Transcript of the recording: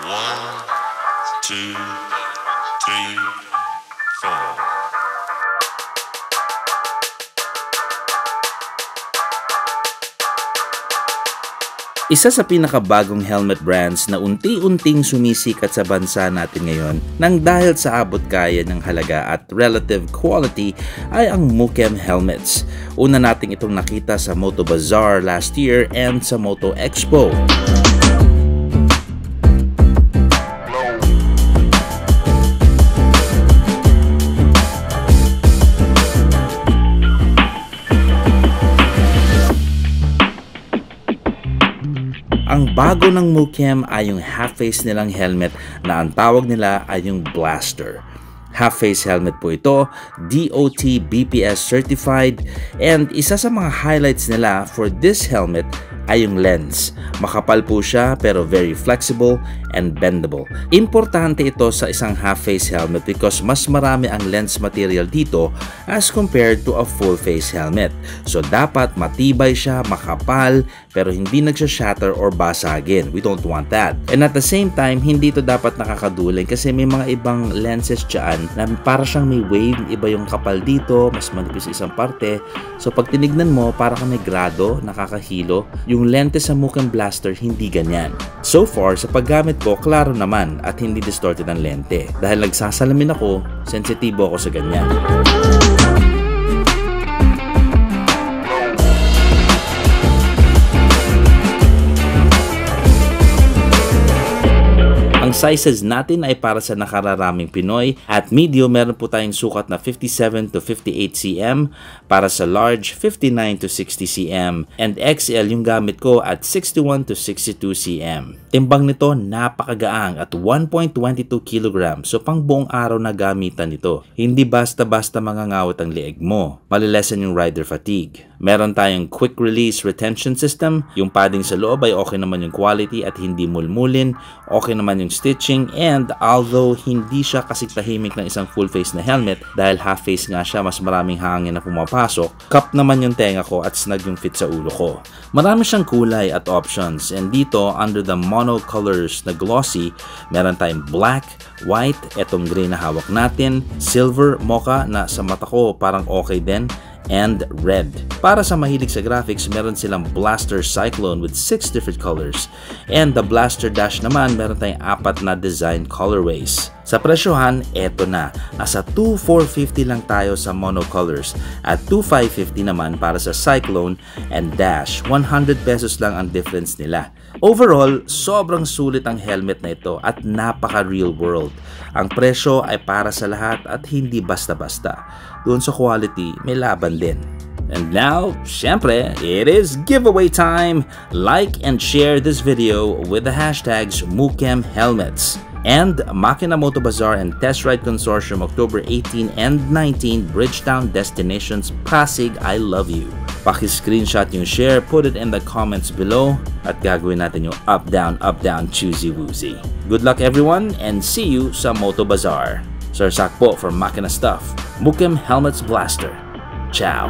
One, two, three, four. Isa sa pinakabagong helmet brands na unti-unting sumisikat sa bansa natin ngayon nang dahil sa abot kaya ng halaga at relative quality ay ang Mukem helmets. Una nating itong nakita sa Moto Bazaar last year and sa Moto Expo. Ang bago ng Mukem ay yung half-face nilang helmet na ang tawag nila ay yung Blaster. Half-face helmet po ito, DOT BPS certified, and isa sa mga highlights nila for this helmet ay yung lens. Makapal po siya pero very flexible and bendable. Importante ito sa isang half-face helmet because mas marami ang lens material dito as compared to a full-face helmet. So dapat matibay siya, makapal, pero hindi nagsha-shatter or basagin. We don't want that. And at the same time, hindi ito dapat nakakaduling kasi may mga ibang lenses dyan na para siyang may wave, iba yung kapal dito, mas manipis isang parte. So pag tinignan mo, para kang may grado, nakakahilo. Yung lente sa Mukem Blaster, hindi ganyan. So far, sa paggamit ko, klaro naman at hindi distorted ang lente. Dahil nagsasalamin ako, sensitibo ako sa ganyan. Ang sizes natin ay para sa nakararaming Pinoy. At medium, meron po tayong sukat na 57 to 58 cm. Para sa large, 59 to 60 cm. And XL yung gamit ko at 61 to 62 cm. Timbang nito napakagaang at 1.22 kg. So pang buong araw na gamitan nito. Hindi basta-basta mangangawat ang leeg mo. Malilesen yung rider fatigue. Meron tayong quick release retention system. Yung padding sa loob ay okay naman yung quality at hindi mulmulin. Okay naman yung stitching, and although hindi siya kasing tahimik ng isang full face na helmet dahil half face nga siya, mas maraming hangin na pumapasok, cup naman yung tenga ko at snug yung fit sa ulo ko. Marami siyang kulay at options, and dito under the mono colors na glossy, meron tayong black, white, etong gray na hawak natin, silver, mocha na sa mata ko parang okay din, and red. Para sa mahilig sa graphics, meron silang Blaster Cyclone with 6 different colors. And the Blaster Dash naman, meron tayong 4 na design colorways. Sa presyohan, eto na. Nasa 2,450 lang tayo sa mono colors at 2,550 naman para sa Cyclone and Dash. 100 pesos lang ang difference nila. Overall, sobrang sulit ang helmet na ito at napaka real world. Ang presyo ay para sa lahat at hindi basta-basta. Doon sa quality, may laban din. And now, syempre, it is giveaway time! Like and share this video with the hashtags MukemHelmets. And Makina Moto Bazaar and Test Ride Consortium October 18 and 19 Bridgetown Destinations Pasig, I love you. Paki-screenshot yung share, put it in the comments below at gagawin natin yung up down, choosy woozy. Good luck everyone and see you sa Moto Bazaar. Sir Sak po for Makina Stuff. Mukem Helmets Blaster. Ciao.